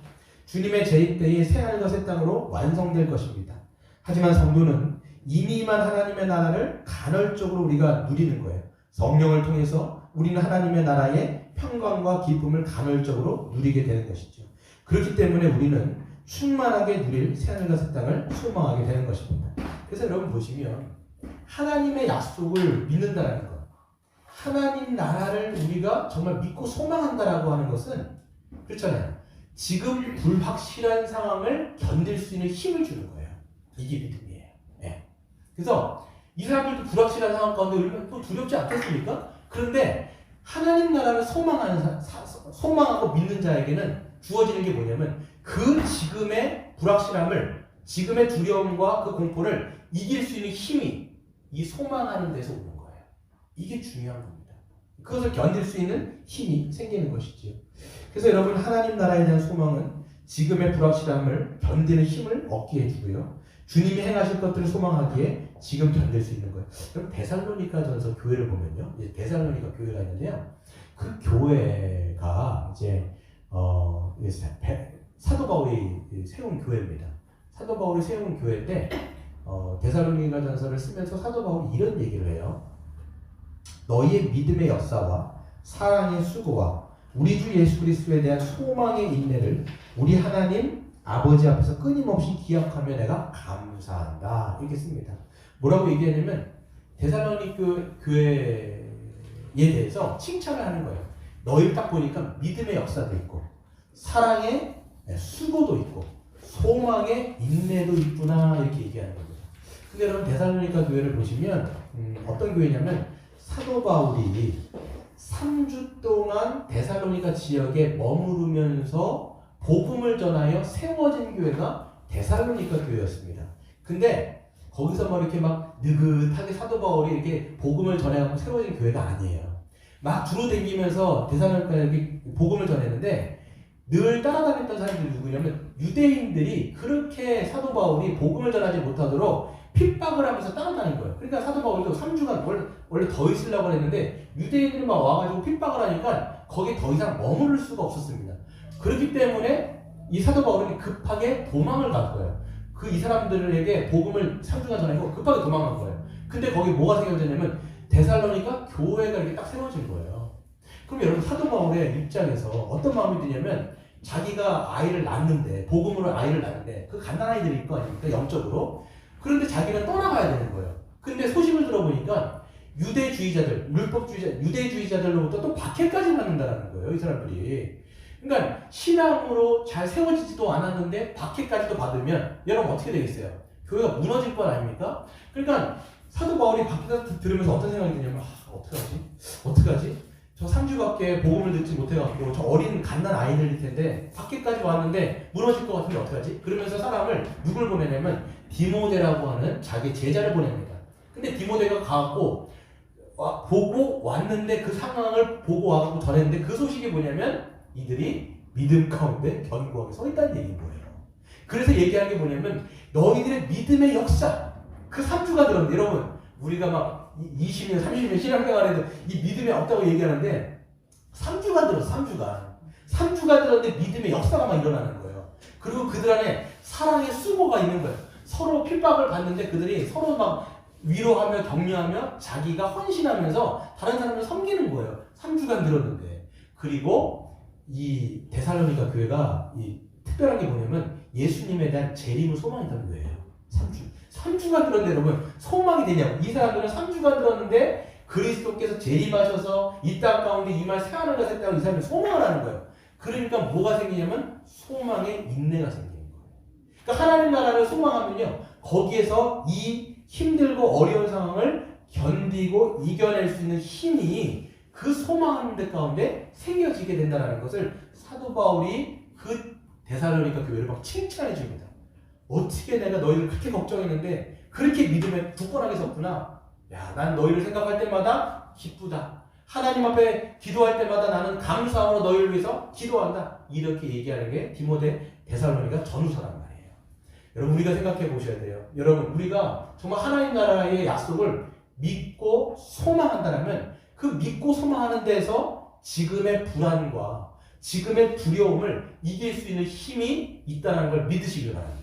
주님의 재임 때에 새하늘과 새 땅으로 완성될 것입니다. 하지만 성도는 이미 임한 하나님의 나라를 간헐적으로 우리가 누리는 거예요. 성령을 통해서 우리는 하나님의 나라의 평강과 기쁨을 간헐적으로 누리게 되는 것이죠. 그렇기 때문에 우리는 충만하게 누릴 새하늘과 새 땅을 소망하게 되는 것입니다. 그래서 여러분 보시면 하나님의 약속을 믿는다는 것, 하나님 나라를 우리가 정말 믿고 소망한다라고 하는 것은 그렇잖아요. 지금 불확실한 상황을 견딜 수 있는 힘을 주는 거예요. 이게 믿음이에요. 네. 그래서 이 사람들도 불확실한 상황 가운데 우리가 또 두렵지 않겠습니까? 그런데 하나님 나라를 소망하고 믿는 자에게는 주어지는 게 뭐냐면 그 지금의 불확실함을, 지금의 두려움과 그 공포를 이길 수 있는 힘이 이 소망하는 데서 오는 거예요. 이게 중요한 겁니다. 그것을 견딜 수 있는 힘이 생기는 것이죠. 그래서 여러분 하나님 나라에 대한 소망은 지금의 불확실함을 견디는 힘을 얻게 해주고요. 주님이 행하실 것들을 소망하기에 지금 견딜 수 있는 거예요. 그럼 데살로니가전서 교회를 보면요, 이제 데살로니가 교회가 있는데요, 그 교회가 이제 사도 바울이 세운 교회입니다. 사도 바울이 세운 교회인데 데살로니가전서를 쓰면서 사도 바울이 이런 얘기를 해요. 너희의 믿음의 역사와 사랑의 수고와 우리 주 예수 그리스도에 대한 소망의 인내를 우리 하나님 아버지 앞에서 끊임없이 기억하며 내가 감사한다. 이렇게 씁니다. 뭐라고 얘기하냐면 데살로니 교회에 대해서 칭찬을 하는 거예요. 너희를 딱 보니까 믿음의 역사도 있고 사랑의 수고도 있고 소망의 인내도 있구나 이렇게 얘기하는 겁니다. 근데 여러분 데살로니가 교회를 보시면 어떤 교회냐면 사도 바울이 3주 동안 데살로니가 지역에 머무르면서 복음을 전하여 세워진 교회가 데살로니가 교회였습니다. 근데 거기서 뭐 이렇게 막 느긋하게 사도 바울이 이렇게 복음을 전해갖고 세워진 교회가 아니에요. 막 두루 다니면서 데살로니가에 복음을 전했는데 늘 따라다녔던 사람들이 누구냐면 유대인들이 그렇게 사도 바울이 복음을 전하지 못하도록 핍박을 하면서 따라다닌 거예요. 그러니까 사도 바울도 3주간 원래 더 있으려고 했는데 유대인들이 막 와가지고 핍박을 하니까 거기 더 이상 머무를 수가 없었습니다. 그렇기 때문에 이 사도 바울이 급하게 도망을 간 거예요. 이 사람들에게 복음을 3주간 전하고 급하게 도망간 거예요. 근데 거기 뭐가 생겨졌냐면 데살로니가 교회가 이렇게 딱 세워진 거예요. 그럼 여러분 사도 바울의 입장에서 어떤 마음이 드냐면 자기가 아이를 낳는데 복음으로 아이를 낳는데 그 갓난아이들일 거 아닙니까? 영적으로. 그런데 자기는 떠나가야 되는 거예요. 근데 소식을 들어보니까 유대주의자들, 유대주의자들로부터 또 박해까지 받는다는 거예요. 이 사람들이. 그러니까 신앙으로 잘 세워지지도 않았는데 박해까지도 받으면 여러분 어떻게 되겠어요? 교회가 무너질 것 아닙니까? 그러니까 사도 바울이 박해까지 들으면서 어떤 생각이 드냐면 어떡하지? 저 3주밖에 복음을 듣지 못해갖고 저 어린 갓난 아이들일 텐데 밖에까지 왔는데 무너질 것 같은데 어떡하지? 그러면서 사람을 누굴 보내냐면 디모데라고 하는 자기 제자를 보냅니다. 근데 디모데가 가갖고 보고 왔는데 그 상황을 보고 와갖고 전했는데 그 소식이 뭐냐면 이들이 믿음 가운데 견고하게 서 있다는 얘기인 거예요. 그래서 얘기하는 게 뭐냐면 너희들의 믿음의 역사 그 3주가 들었는데 여러분 우리가 막 20년, 30년 신앙생활에도 이 믿음이 없다고 얘기하는데 3주간 들었어. 3주간 들었는데 믿음의 역사가 막 일어나는 거예요. 그리고 그들 안에 사랑의 수고가 있는 거예요. 서로 핍박을 받는데 그들이 서로 막 위로하며 격려하며 자기가 헌신하면서 다른 사람을 섬기는 거예요. 3주간 들었는데. 그리고 이 데살로니가 교회가 이 특별한 게 뭐냐면 예수님에 대한 재림을 소망했다는 거예요. 3주간 들었는데 여러분 소망이 되냐고. 이 사람들은 3주간 들었는데 그리스도께서 재림하셔서 이 땅 가운데 이 말 새하늘과 새 땅을 이 사람들이 소망을 하는 거예요. 그러니까 뭐가 생기냐면 소망의 인내가 생기는 거예요. 그러니까 하나님 나라를 소망하면요 거기에서 이 힘들고 어려운 상황을 견디고 이겨낼 수 있는 힘이 그 소망하는 데 가운데 생겨지게 된다는 것을 사도 바울이 그 데살로니가 교회를 막 칭찬해 줍니다. 어떻게 내가 너희를 그렇게 걱정했는데 그렇게 믿음에 굳건하게 섰구나. 야, 난 너희를 생각할 때마다 기쁘다. 하나님 앞에 기도할 때마다 나는 감사함으로 너희를 위해서 기도한다. 이렇게 얘기하는 게 디모데 데살로니가 전후서란 말이에요. 여러분 우리가 생각해 보셔야 돼요. 여러분 우리가 정말 하나님 나라의 약속을 믿고 소망한다면 그 믿고 소망하는 데서 지금의 불안과 지금의 두려움을 이길 수 있는 힘이 있다는 걸 믿으시길 바랍니다.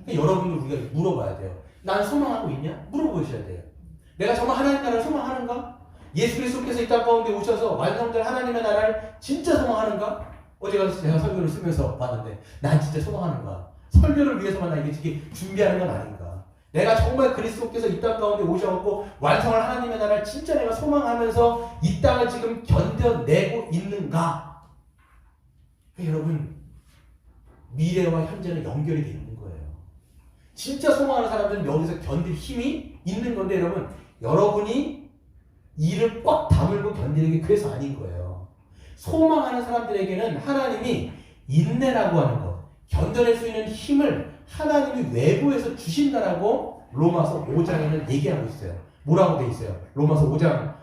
그러니까 여러분들 우리가 물어봐야 돼요. 난 소망하고 있냐? 물어보셔야 돼요. 내가 정말 하나님 나라를 소망하는가? 예수 그리스도께서 이 땅 가운데 오셔서 완성될 하나님의 나라를 진짜 소망하는가? 어제 가서 제가 설교를 쓰면서 봤는데 난 진짜 소망하는가? 설교를 위해서만 나 이게 준비하는 건 아닌가? 내가 정말 그리스도께서 이 땅 가운데 오셔갖고 완성할 하나님의 나라를 진짜 내가 소망하면서 이 땅을 지금 견뎌내고 있는가? 그러니까 여러분 미래와 현재는 연결이 되어 있는 거예요. 진짜 소망하는 사람들은 여기서 견딜 힘이 있는 건데 여러분이 이를 꽉 다물고 견디는 게 그래서 아닌 거예요. 소망하는 사람들에게는 하나님이 인내라고 하는 것, 견뎌낼 수 있는 힘을 하나님이 외부에서 주신다라고 로마서 5장에는 얘기하고 있어요. 뭐라고 돼 있어요? 로마서 5장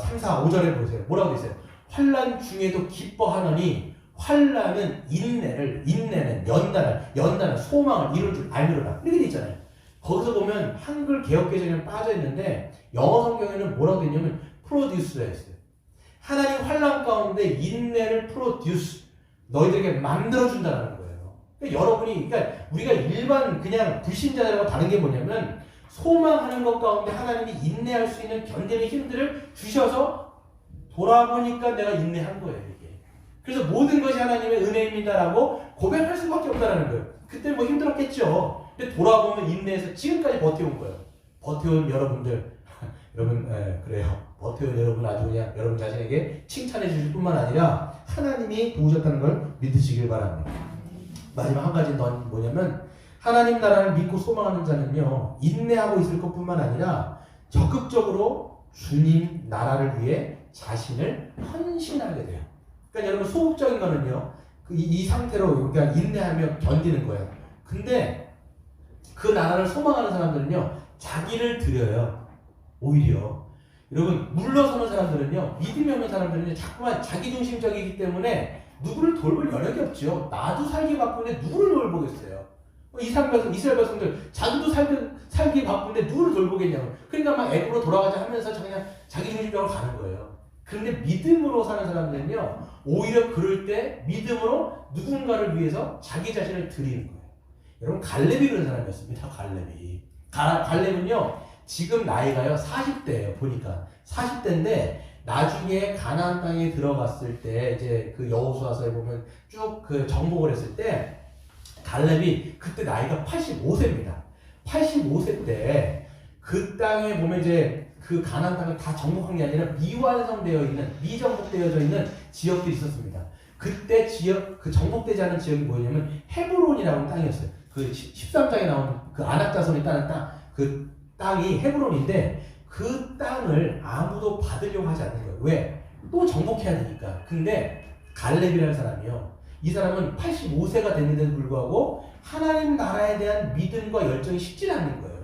3, 4, 5절에 보세요. 뭐라고 돼 있어요? 환난 중에도 기뻐하노니 환난은 인내는 연단은 소망을 이룰 줄 알미로라. 이렇게 돼 있잖아요. 거기서 보면 한글 개역 개정에는 빠져 있는데 영어 성경에는 뭐라고 되어 있냐면 produce라 했어요. 하나님 환난 가운데 인내를 produce, 너희들에게 만들어준다는 거예요. 그러니까 여러분이, 그러니까 우리가 일반 그냥 불신자들하고 다른 게 뭐냐면 소망하는 것 가운데 하나님이 인내할 수 있는 견디는 힘들을 주셔서 돌아보니까 내가 인내한 거예요, 이게. 그래서 모든 것이 하나님의 은혜입니다라고 고백할 수밖에 없다는 거예요. 그때 뭐 힘들었겠죠. 근데 돌아보면 인내해서 지금까지 버텨온 거예요. 버텨온 여러분들, 여러분, 그래요. 버텨온 여러분 아주 그냥 여러분 자신에게 칭찬해 주실 뿐만 아니라 하나님이 도우셨다는 걸 믿으시길 바랍니다. 마지막 한 가지는 뭐냐면 하나님 나라를 믿고 소망하는 자는요, 인내하고 있을 것뿐만 아니라 적극적으로 주님 나라를 위해 자신을 헌신하게 돼요. 그러니까 여러분 소극적인 거는요, 이 상태로 그러니까 인내하며 견디는 거예요. 근데 그 나라를 소망하는 사람들은요, 자기를 드려요. 오히려 여러분 물러서는 사람들은요, 믿음이 없는 사람들은요, 자꾸만 자기중심적이기 때문에 누구를 돌볼 여력이 없죠. 나도 살기 바쁜데 누구를 돌보겠어요. 이스라엘 백성들 자기도 살기 바쁜데 누구를 돌보겠냐고. 그러니까 막 애굽으로 돌아가자 하면서 그냥 자기중심적으로 가는 거예요. 그런데 믿음으로 사는 사람들은요, 오히려 그럴 때 믿음으로 누군가를 위해서 자기 자신을 드리는 거예요. 여러분 갈렙이 그런 사람이었습니다. 갈렙은요 지금 나이가요 40대예요. 보니까 40대인데 나중에 가나안 땅에 들어갔을 때 이제 그 여호수아서에 보면 쭉 그 정복을 했을 때 갈렙이 그때 나이가 85세입니다. 85세 때 그 땅에 보면 이제 그 가나안 땅을 다 정복한 게 아니라 미완성되어 있는, 미정복되어져 있는 지역들이 있었습니다. 그때 지역, 그 정복되지 않은 지역이 뭐냐면 헤브론이라는 땅이었어요. 그 13장에 나오는 그 아낙 자손이 따는 땅, 그 땅이 헤브론인데 그 땅을 아무도 받으려고 하지 않는 거예요. 왜? 또 정복해야 되니까. 근데 갈렙이라는 사람이요, 이 사람은 85세가 됐는데도 불구하고 하나님 나라에 대한 믿음과 열정이 식지 않는 거예요.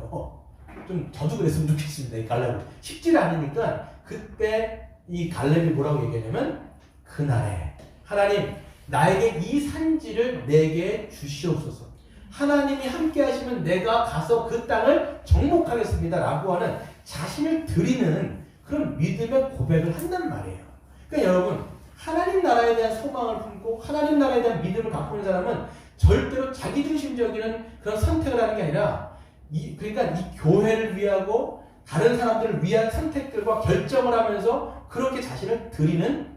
좀 저도 그랬으면 좋겠습니다. 이 갈렙은 식지 않으니까 그때 이 갈렙이 뭐라고 얘기하냐면, 그날에 하나님 나에게 이 산지를 내게 주시옵소서. 하나님이 함께 하시면 내가 가서 그 땅을 정복하겠습니다 라고 하는 자신을 드리는 그런 믿음의 고백을 한단 말이에요. 그러니까 여러분, 하나님 나라에 대한 소망을 품고 하나님 나라에 대한 믿음을 갖고 있는 사람은 절대로 자기중심적인 그런 선택을 하는 게 아니라 그러니까 이 교회를 위하고 다른 사람들을 위한 선택들과 결정을 하면서 그렇게 자신을 드리는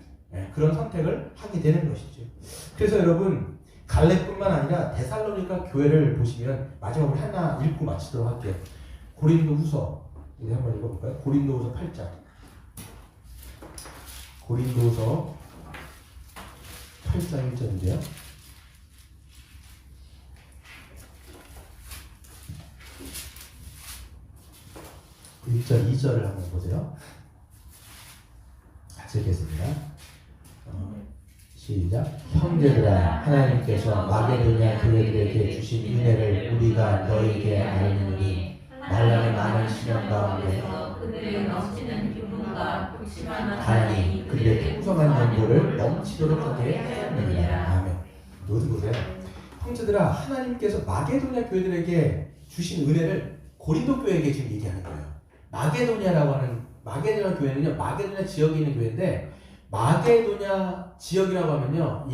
그런 선택을 하게 되는 것이죠. 그래서 여러분, 갈렙뿐만 아니라 데살로니가 교회를 보시면, 마지막으로 하나 읽고 마치도록 할게요. 고린도후서 우리 한번 읽어볼까요? 고린도후서 8장. 고린도후서 8장 1절인데요. 1절, 2절을 한번 보세요. 같이 읽겠습니다. 시작. 형제들아, 하나님께서 마게도냐 교회들에게 주신 은혜를 우리가 너희에게 알리노니 말라의 많은 시련 가운데서 그들의 넘치는 기쁨과 극심한 가난이 그들의 풍성한 연보를 넘치도록 하게 하였느니라. 아멘. 노트 보세요. 형제들아, 하나님께서 마게도냐 교회들에게 주신 은혜를 고린도 교회에게 지금 얘기하는 거예요. 마게도냐라고 하는, 마게도냐 교회는요, 마게도냐 지역에 있는 교회인데, 마게도냐 지역이라고 하면요,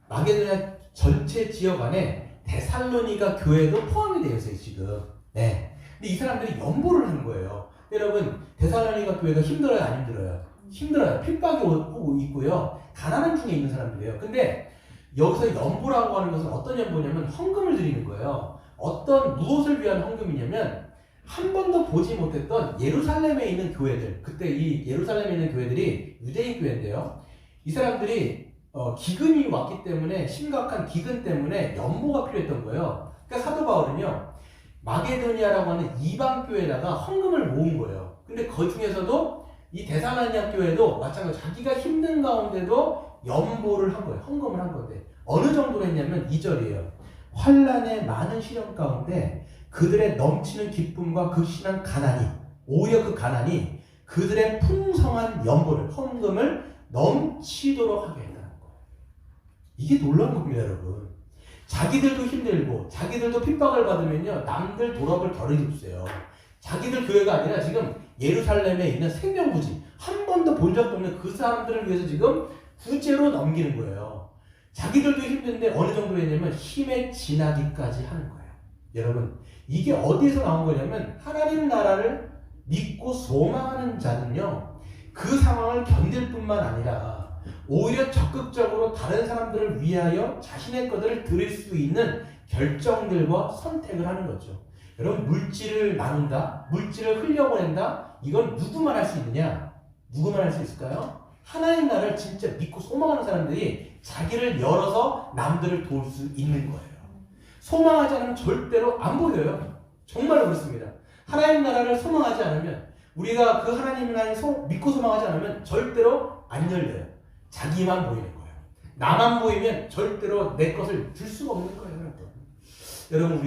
마게도냐 전체 지역 안에 데살로니가 교회도 포함이 되어 있어요, 지금. 네. 근데 이 사람들이 연보를 하는 거예요. 여러분, 데살로니가 교회가 힘들어요, 안 힘들어요? 힘들어요. 핍박이 오고 있고요. 가난한 중에 있는 사람들이에요. 근데 여기서 연보라고 하는 것은 어떤 연보냐면 헌금을 드리는 거예요. 무엇을 위한 헌금이냐면, 한 번도 보지 못했던 예루살렘에 있는 교회들, 그때 이 예루살렘에 있는 교회들이 유대인 교회인데요, 이 사람들이 기근이 왔기 때문에, 심각한 기근 때문에 연보가 필요했던 거예요. 그러니까 사도 바울은요, 마게도니아라고 하는 이방 교회에다가 헌금을 모은 거예요. 근데 그 중에서도 이 데살로니가 교회도 마찬가지로 자기가 힘든 가운데도 연보를 한 거예요. 헌금을 한 건데 어느 정도로 했냐면 2절이에요. 환난의 많은 시련 가운데 그들의 넘치는 기쁨과 극심한 가난이, 오히려 그 가난이 그들의 풍성한 연보를, 헌금을 넘치도록 하게 했다는 거예요. 이게 놀라운 겁니다, 여러분. 자기들도 힘들고 자기들도 핍박을 받으면요 남들 돌아볼 겨를이 없어요. 자기들 교회가 아니라 지금 예루살렘에 있는 생명부지 한 번도 본 적도 없는 그 사람들을 위해서 지금 구제로 넘기는 거예요. 자기들도 힘든데 어느 정도 했냐면 힘에 지나기까지 하는 거예요. 여러분 이게 어디에서 나온 거냐면 하나님 나라를 믿고 소망하는 자는요 그 상황을 견딜 뿐만 아니라 오히려 적극적으로 다른 사람들을 위하여 자신의 것들을 드릴 수 있는 결정들과 선택을 하는 거죠. 여러분 물질을 나눈다, 물질을 흘려보낸다, 이건 누구만 할 수 있느냐? 누구만 할 수 있을까요? 하나님 나라를 진짜 믿고 소망하는 사람들이 자기를 열어서 남들을 도울 수 있는 거예요. 소망하지 않으면 절대로 안 보여요. 정말로 그렇습니다. 하나님 나라를 소망하지 않으면 우리가 그 하나님 나라를 믿고 소망하지 않으면 절대로 안 열려요. 자기만 보이는 거예요. 나만 보이면 절대로 내 것을 줄 수가 없는 거예요. 여러분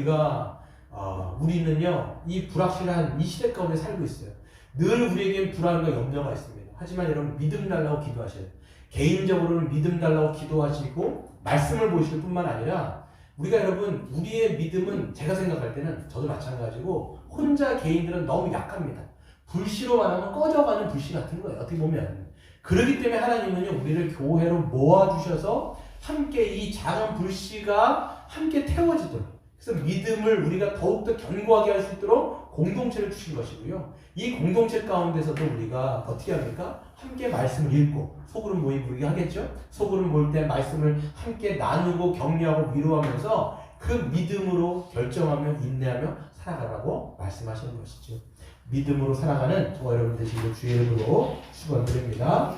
우리는요 이 불확실한 이 시대 가운데 살고 있어요. 늘 우리에게 불안과 염려가 있습니다. 하지만 여러분 믿음 달라고 기도하셔야 돼요. 개인적으로는 믿음 달라고 기도하시고 말씀을 보실 뿐만 아니라 우리가 여러분 우리의 믿음은 제가 생각할 때는 저도 마찬가지고 혼자 개인들은 너무 약합니다. 불씨로 말하면 꺼져가는 불씨 같은 거예요. 어떻게 보면 그렇기 때문에 하나님은요 우리를 교회로 모아주셔서 함께 이 작은 불씨가 함께 태워지도록 그래서 믿음을 우리가 더욱더 견고하게 할 수 있도록 공동체를 주신 것이고요. 이 공동체 가운데서도 우리가 어떻게 합니까? 함께 말씀을 읽고 소그룹 모임 우리가 하겠죠? 소그룹 모일 때 말씀을 함께 나누고 격려하고 위로하면서 그 믿음으로 결정하며 인내하며 살아가라고 말씀하시는 것이죠. 믿음으로 살아가는 저와 여러분 되시길 주의 이름으로 축원드립니다.